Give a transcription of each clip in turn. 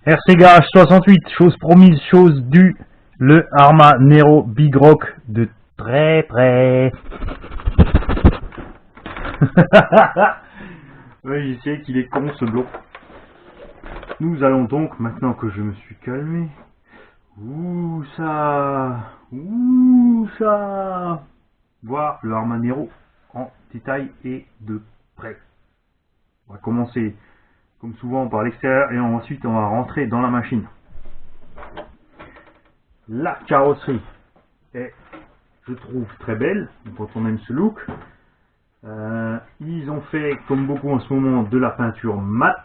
RC Garage 68, chose promise, chose due, le Arma Nero Big Rock de très près. Oui, je sais qu'il est con ce bloc. Nous allons donc, maintenant que je me suis calmé, voir le Arma Nero en détail et de près. On va commencer comme souvent par l'extérieur et ensuite on va rentrer dans la machine. La carrosserie est, je trouve, très belle quand on aime ce look. Ils ont fait, comme beaucoup en ce moment, de la peinture mat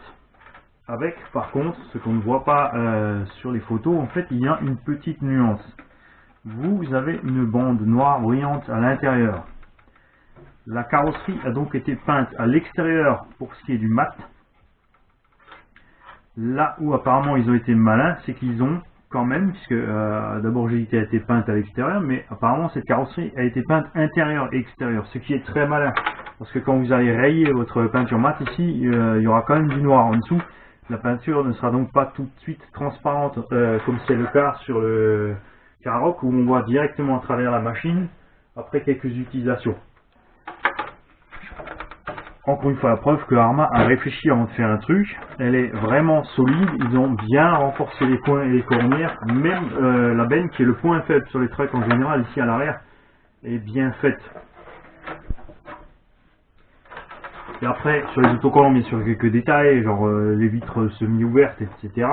avec, par contre, ce qu'on ne voit pas sur les photos, en fait il y a une petite nuance. Vous avez une bande noire brillante à l'intérieur. La carrosserie a donc été peinte à l'extérieur pour ce qui est du mat. Là où apparemment ils ont été malins, c'est qu'ils ont quand même, puisque d'abord GT a été peinte à l'extérieur, mais apparemment cette carrosserie a été peinte intérieur et extérieur, ce qui est très malin. Parce que quand vous allez rayer votre peinture mat ici, il y aura quand même du noir en dessous. La peinture ne sera donc pas tout de suite transparente, comme c'est le cas sur le Karoq, où on voit directement à travers la machine après quelques utilisations. Encore une fois, la preuve que Arma a réfléchi avant de faire un truc. Elle est vraiment solide. Ils ont bien renforcé les points et les cornières. Même la benne, qui est le point faible sur les trucks en général, ici à l'arrière, est bien faite. Et après, sur les autocollants, bien sûr, quelques détails, genre les vitres semi-ouvertes, etc.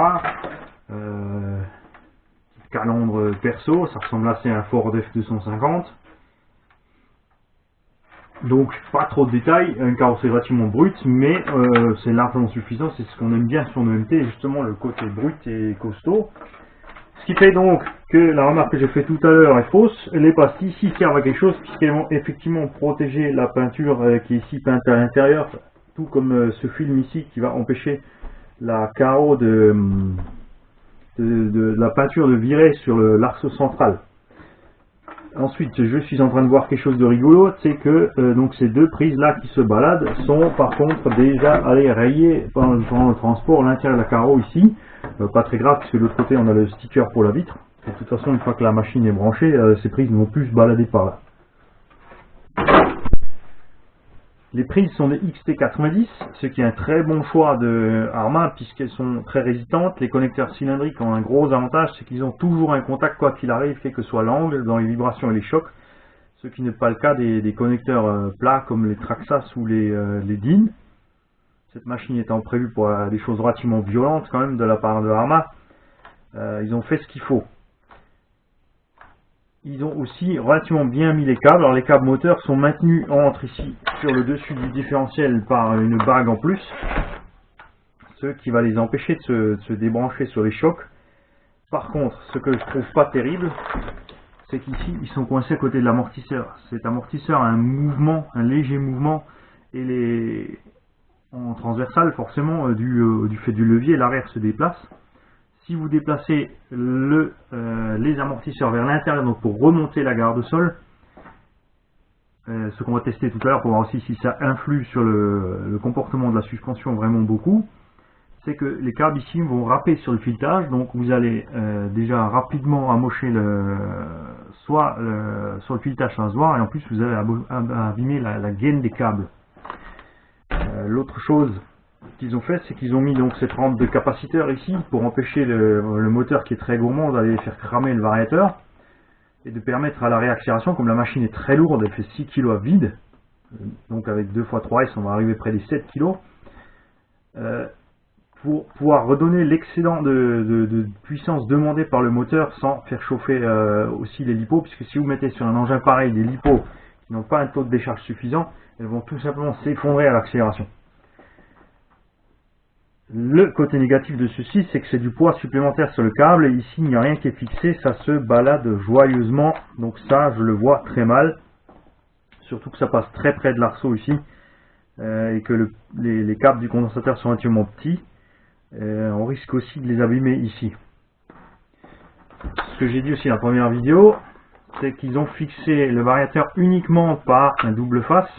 Calandre perso, ça ressemble assez à un Ford F250. Donc pas trop de détails, une carrosserie relativement brute, mais c'est largement suffisant, c'est ce qu'on aime bien sur nos MT, justement le côté brut et costaud. Ce qui fait donc que la remarque que j'ai fait tout à l'heure est fausse, les pastilles ici servent à quelque chose, puisqu'elles vont effectivement protéger la peinture qui est ici peinte à l'intérieur, tout comme ce film ici qui va empêcher la carreau de la peinture de virer sur l'arceau central. Ensuite, je suis en train de voir quelque chose de rigolo, c'est que donc ces deux prises là qui se baladent sont par contre déjà allées rayer pendant le transport l'intérieur de la carreau ici. Pas très grave puisque de l'autre côté on a le sticker pour la vitre. De toute façon, une fois que la machine est branchée, ces prises ne vont plus se balader par là. Les prises sont des XT90, ce qui est un très bon choix de Arma puisqu'elles sont très résistantes. Les connecteurs cylindriques ont un gros avantage, c'est qu'ils ont toujours un contact quoi qu'il arrive, quel que soit l'angle, dans les vibrations et les chocs. Ce qui n'est pas le cas des connecteurs plats comme les Traxxas ou les DIN. Cette machine étant prévue pour des choses relativement violentes quand même de la part de Arma, ils ont fait ce qu'il faut. Ils ont aussi relativement bien mis les câbles. Alors les câbles moteurs sont maintenus entre ici sur le dessus du différentiel par une bague en plus, ce qui va les empêcher de se débrancher sur les chocs. Par contre, ce que je trouve pas terrible, c'est qu'ici ils sont coincés à côté de l'amortisseur. Cet amortisseur a un mouvement, un léger mouvement, et en transversal forcément du fait du levier, l'arrière se déplace. Si vous déplacez les amortisseurs vers l'intérieur, donc pour remonter la garde-sol, ce qu'on va tester tout à l'heure pour voir aussi si ça influe sur le comportement de la suspension vraiment beaucoup, c'est que les câbles ici vont râper sur le filetage, donc vous allez déjà rapidement amocher soit sur le filetage rasoir, et en plus vous allez abîmer la gaine des câbles. L'autre chose qu'ils ont fait, c'est qu'ils ont mis donc cette rampe de capaciteur ici pour empêcher le moteur qui est très gourmand d'aller faire cramer le variateur et de permettre à la réaccélération, comme la machine est très lourde, elle fait 6 kg à vide, donc avec 2 x 3S on va arriver près des 7 kg, pour pouvoir redonner l'excédent de puissance demandée par le moteur sans faire chauffer aussi les lipos, puisque si vous mettez sur un engin pareil des lipos qui n'ont pas un taux de décharge suffisant, elles vont tout simplement s'effondrer à l'accélération. Le côté négatif de ceci, c'est que c'est du poids supplémentaire sur le câble, et ici il n'y a rien qui est fixé, ça se balade joyeusement, donc ça je le vois très mal, surtout que ça passe très près de l'arceau ici, et que les câbles du condensateur sont relativement petits, on risque aussi de les abîmer ici. Ce que j'ai dit aussi dans la première vidéo, c'est qu'ils ont fixé le variateur uniquement par un double face,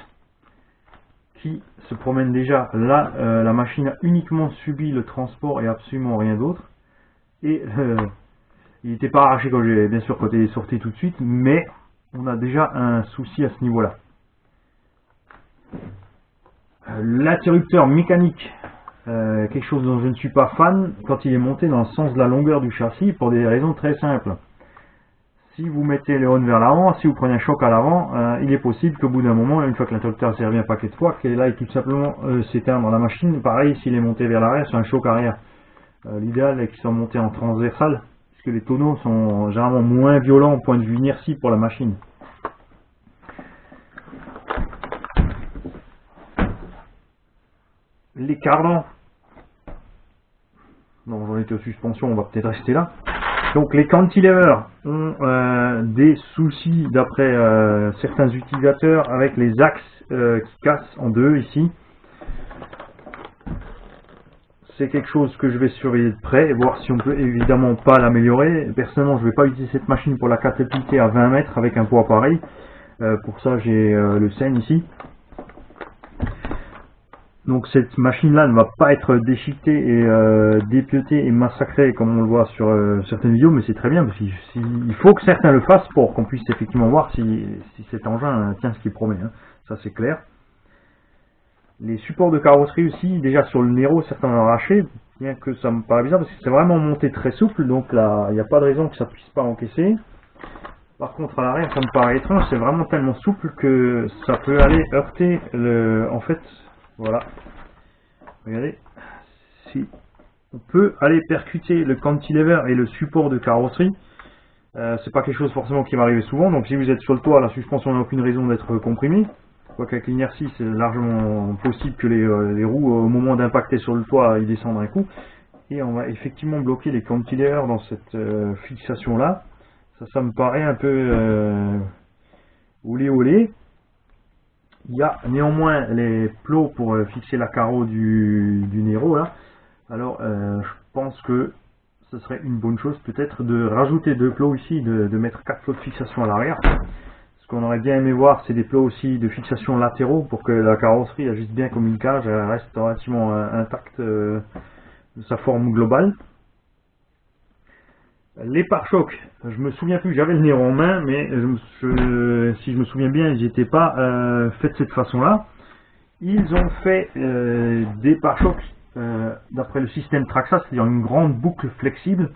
qui se promène déjà. Là, la machine a uniquement subi le transport et absolument rien d'autre. Et il n'était pas arraché quand j'ai bien sûr côté sorti tout de suite, mais on a déjà un souci à ce niveau-là. L'interrupteur mécanique, quelque chose dont je ne suis pas fan quand il est monté dans le sens de la longueur du châssis pour des raisons très simples. Si vous mettez le on vers l'avant, si vous prenez un choc à l'avant, il est possible qu'au bout d'un moment, une fois que l'interrupteur s'est remis un paquet de fois, qu'il aille tout simplement s'éteindre dans la machine. Pareil, s'il est monté vers l'arrière sur un choc arrière. L'idéal est qu'ils soient montés en transversal, puisque les tonneaux sont généralement moins violents au point de vue inertie pour la machine. Les cardans, donc j'en étais aux suspensions, on va peut-être rester là. Donc les cantilevers ont des soucis d'après certains utilisateurs avec les axes qui cassent en deux ici. C'est quelque chose que je vais surveiller de près et voir si on peut évidemment pas l'améliorer. Personnellement, je ne vais pas utiliser cette machine pour la catapulter à 20 mètres avec un poids pareil. Pour ça, j'ai le Seine ici. Donc cette machine-là ne va pas être déchiquetée et dépiautée et massacrée comme on le voit sur certaines vidéos, mais c'est très bien parce qu'il faut que certains le fassent pour qu'on puisse effectivement voir si cet engin tient ce qu'il promet. Hein. Ça c'est clair. Les supports de carrosserie aussi, déjà sur le Nero, certains ont arraché, bien que ça me paraît bizarre parce que c'est vraiment monté très souple, donc là il n'y a pas de raison que ça ne puisse pas encaisser. Par contre à l'arrière ça me paraît étrange, c'est vraiment tellement souple que ça peut aller heurter le... En fait, voilà, regardez, si on peut aller percuter le cantilever et le support de carrosserie. C'est pas quelque chose forcément qui va arriver souvent, donc si vous êtes sur le toit, la suspension n'a aucune raison d'être comprimée. Quoique avec l'inertie, c'est largement possible que les roues, au moment d'impacter sur le toit, ils descendent un coup. Et on va effectivement bloquer les cantilevers dans cette fixation-là. Ça me paraît un peu olé olé. Il y a néanmoins les plots pour fixer la carreau du Nero là. Alors je pense que ce serait une bonne chose peut-être de rajouter 2 plots ici, de mettre 4 plots de fixation à l'arrière. Ce qu'on aurait bien aimé voir, c'est des plots aussi de fixation latéraux pour que la carrosserie agisse bien comme une cage, elle reste relativement intacte de sa forme globale. Les pare-chocs, je me souviens plus, j'avais le Nero en main, mais si je me souviens bien, ils n'étaient pas faits de cette façon-là. Ils ont fait des pare-chocs d'après le système Traxa, c'est-à-dire une grande boucle flexible.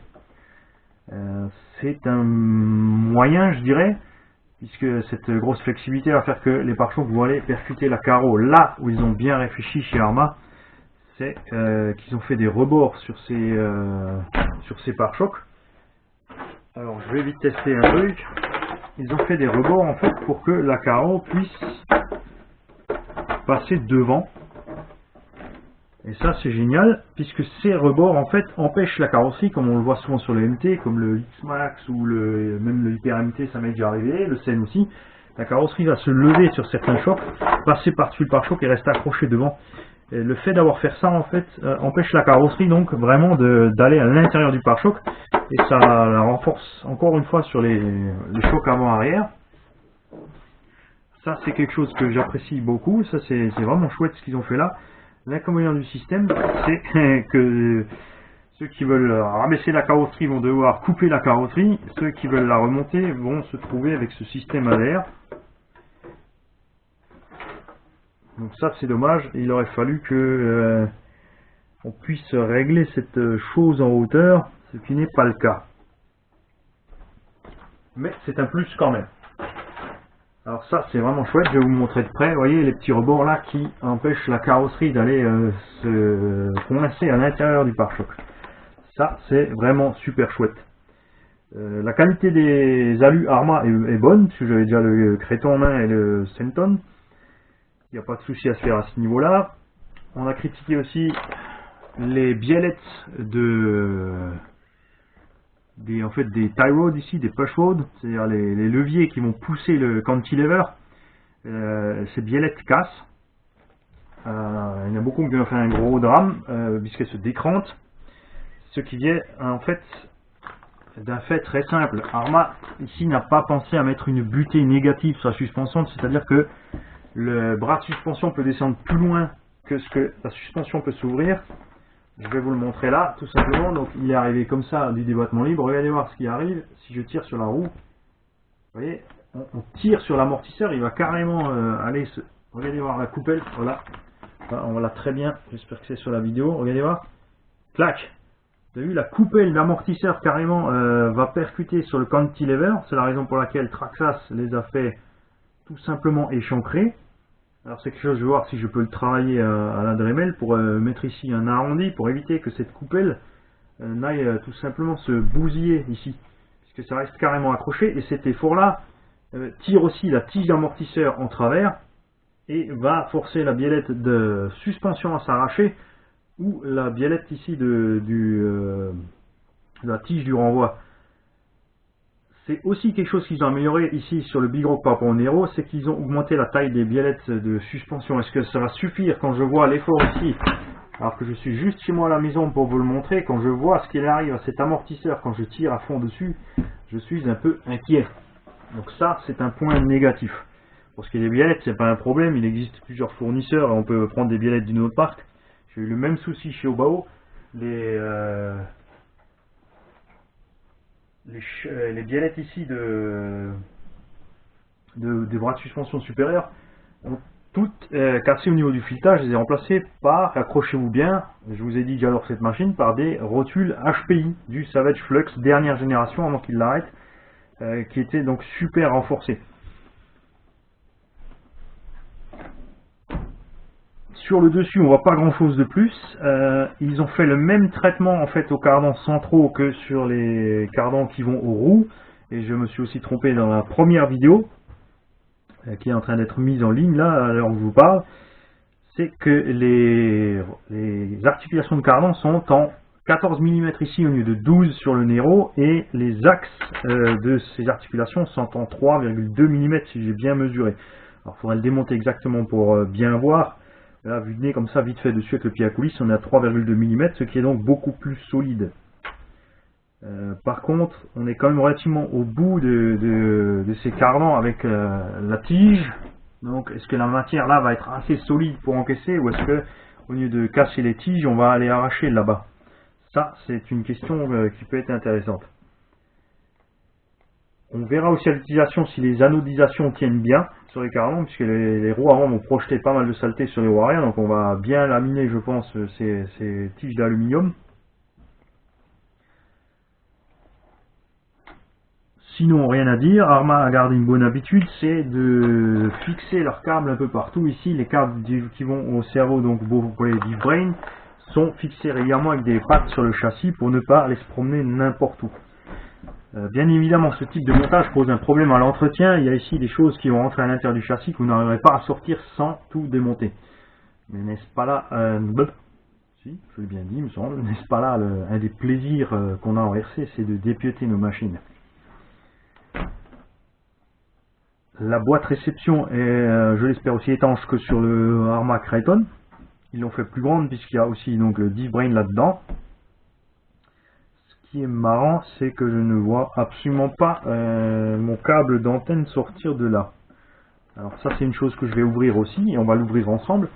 C'est un moyen, je dirais, puisque cette grosse flexibilité va faire que les pare-chocs vont aller percuter la carreau. Là où ils ont bien réfléchi chez Arrma, c'est qu'ils ont fait des rebords sur ces pare-chocs. Alors je vais vite tester un truc. Ils ont fait des rebords en fait pour que la carreau puisse passer devant. Et ça c'est génial, puisque ces rebords en fait empêchent la carrosserie, comme on le voit souvent sur le MT, comme le X-Max ou même le Hyper MT, ça m'est déjà arrivé, le Seine aussi. La carrosserie va se lever sur certains chocs, passer par-dessus le pare-choc et rester accroché devant. Et le fait d'avoir fait ça en fait empêche la carrosserie donc vraiment d'aller à l'intérieur du pare-choc, et ça la renforce encore une fois sur les chocs avant-arrière. Ça c'est quelque chose que j'apprécie beaucoup, ça c'est vraiment chouette ce qu'ils ont fait là. L'inconvénient du système, c'est que ceux qui veulent rabaisser la carrosserie vont devoir couper la carrosserie, ceux qui veulent la remonter vont se trouver avec ce système à l'air. Donc ça c'est dommage, il aurait fallu que on puisse régler cette chose en hauteur, ce qui n'est pas le cas. Mais c'est un plus quand même. Alors ça c'est vraiment chouette, je vais vous montrer de près, vous voyez les petits rebords là qui empêchent la carrosserie d'aller se coincer à l'intérieur du pare-choc. Ça c'est vraiment super chouette. La qualité des alus Arrma est bonne, parce que j'avais déjà le Créton en main et le Senton. Il n'y a pas de souci à se faire à ce niveau là. On a critiqué aussi les biellettes des tie rods ici, des push rods, c'est-à-dire les leviers qui vont pousser le cantilever. Ces biellettes cassent. Il y en a beaucoup qui ont fait un gros drame puisqu'elles se décrantent. Ce qui vient en fait d'un fait très simple. Arrma ici n'a pas pensé à mettre une butée négative sur la suspension, c'est-à-dire que le bras de suspension peut descendre plus loin que ce que la suspension peut s'ouvrir. Je vais vous le montrer là, tout simplement. Donc il est arrivé comme ça du débattement libre. Regardez voir ce qui arrive. Si je tire sur la roue, vous voyez, on tire sur l'amortisseur, il va carrément aller se... Regardez voir la coupelle, voilà. Enfin, on voit très bien, j'espère que c'est sur la vidéo. Regardez voir, clac. Vous avez vu, la coupelle d'amortisseur carrément va percuter sur le cantilever. C'est la raison pour laquelle Traxxas les a fait tout simplement échancrer. Alors c'est quelque chose, je vais voir si je peux le travailler à la Dremel pour mettre ici un arrondi pour éviter que cette coupelle n'aille tout simplement se bousiller ici, puisque ça reste carrément accroché, et cet effort là tire aussi la tige d'amortisseur en travers et va forcer la biellette de suspension à s'arracher, ou la biellette ici de la tige du renvoi. C'est aussi quelque chose qu'ils ont amélioré ici sur le Big Rock par rapport au Nero, c'est qu'ils ont augmenté la taille des biellettes de suspension. Est-ce que ça va suffire quand je vois l'effort ici, alors que je suis juste chez moi à la maison pour vous le montrer, quand je vois ce qu'il arrive à cet amortisseur quand je tire à fond dessus, je suis un peu inquiet. Donc ça, c'est un point négatif. Pour ce qui est des biellettes, c'est pas un problème, il existe plusieurs fournisseurs et on peut prendre des biellettes d'une autre marque. J'ai eu le même souci chez Obao. Les biellettes ici des bras de suspension supérieurs ont toutes cassé au niveau du filetage. Je les ai remplacées par, accrochez-vous bien, je vous ai dit que j'adore cette machine, par des rotules HPI du Savage Flux dernière génération avant qu'il l'arrête, qui étaient donc super renforcées. Sur le dessus, on voit pas grand chose de plus. Ils ont fait le même traitement en fait aux cardans centraux que sur les cardans qui vont aux roues. Et je me suis aussi trompé dans la première vidéo qui est en train d'être mise en ligne là, à l'heure où je vous parle. C'est que les articulations de cardan sont en 14 mm ici au lieu de 12 sur le Nero, et les axes de ces articulations sont en 3,2 mm si j'ai bien mesuré. Alors il faudrait le démonter exactement pour bien voir. Là, vu de nez comme ça, vite fait dessus avec le pied à coulisse, on est à 3,2 mm, ce qui est donc beaucoup plus solide. Par contre, on est quand même relativement au bout de ces cardans avec la tige. Donc, est-ce que la matière là va être assez solide pour encaisser, ou est-ce que, au lieu de casser les tiges, on va aller arracher là-bas? Ça, c'est une question qui peut être intéressante. On verra aussi à l'utilisation si les anodisations tiennent bien sur les cardans, puisque les roues avant vont projeter pas mal de saleté sur les roues arrière, donc on va bien laminer, je pense, ces tiges d'aluminium. Sinon, rien à dire. Arma a gardé une bonne habitude, c'est de fixer leurs câbles un peu partout. Ici, les câbles qui vont au cerveau, donc pour les Deep Brain, sont fixés régulièrement avec des pattes sur le châssis pour ne pas aller se promener n'importe où. Bien évidemment, ce type de montage pose un problème à l'entretien. Il y a ici des choses qui vont rentrer à l'intérieur du châssis que vous n'arriverez pas à sortir sans tout démonter. Mais n'est-ce pas là, si, je l'ai bien dit, il me semble, n'est-ce pas là un des plaisirs qu'on a en RC, c'est de dépiéter nos machines. La boîte réception est, je l'espère, aussi étanche que sur le Arma Creighton. Ils l'ont fait plus grande puisqu'il y a aussi donc le Deep Brain là-dedans. Ce qui est marrant, c'est que je ne vois absolument pas mon câble d'antenne sortir de là. Alors ça, c'est une chose que je vais ouvrir aussi, et on va l'ouvrir ensemble.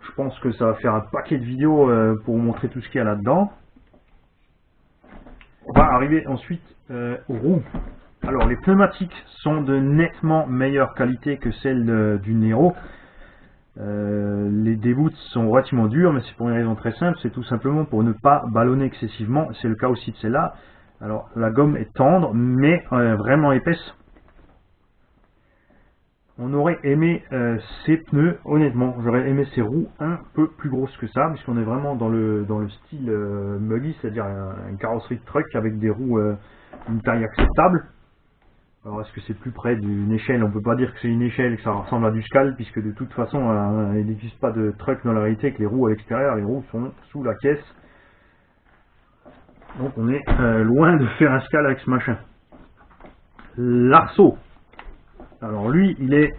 Je pense que ça va faire un paquet de vidéos pour vous montrer tout ce qu'il y a là-dedans. On va arriver ensuite aux roues. Alors les pneumatiques sont de nettement meilleure qualité que celles du Nero. Les déboutes sont relativement dures, mais c'est pour une raison très simple, c'est tout simplement pour ne pas ballonner excessivement. C'est le cas aussi de celle-là. Alors la gomme est tendre, mais vraiment épaisse. On aurait aimé ces pneus, honnêtement, j'aurais aimé ces roues un peu plus grosses que ça, puisqu'on est vraiment dans le style muggy, c'est-à-dire une carrosserie de truck avec des roues d'une taille acceptable. Alors est-ce que c'est plus près d'une échelle? On peut pas dire que c'est une échelle, que ça ressemble à du Scal, puisque de toute façon il n'existe pas de truck dans la réalité avec les roues à l'extérieur, les roues sont sous la caisse. Donc on est loin de faire un Scal avec ce machin. L'arceau. Alors lui, il est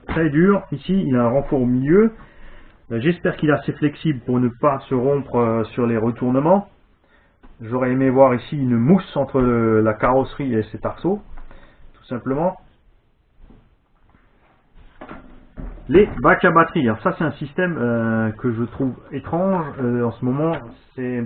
très dur. Ici, il a un renfort au milieu. J'espère qu'il est assez flexible pour ne pas se rompre sur les retournements. J'aurais aimé voir ici une mousse entre la carrosserie et cet arceau. Tout simplement. Les bacs à batterie, alors ça c'est un système que je trouve étrange en ce moment, c'est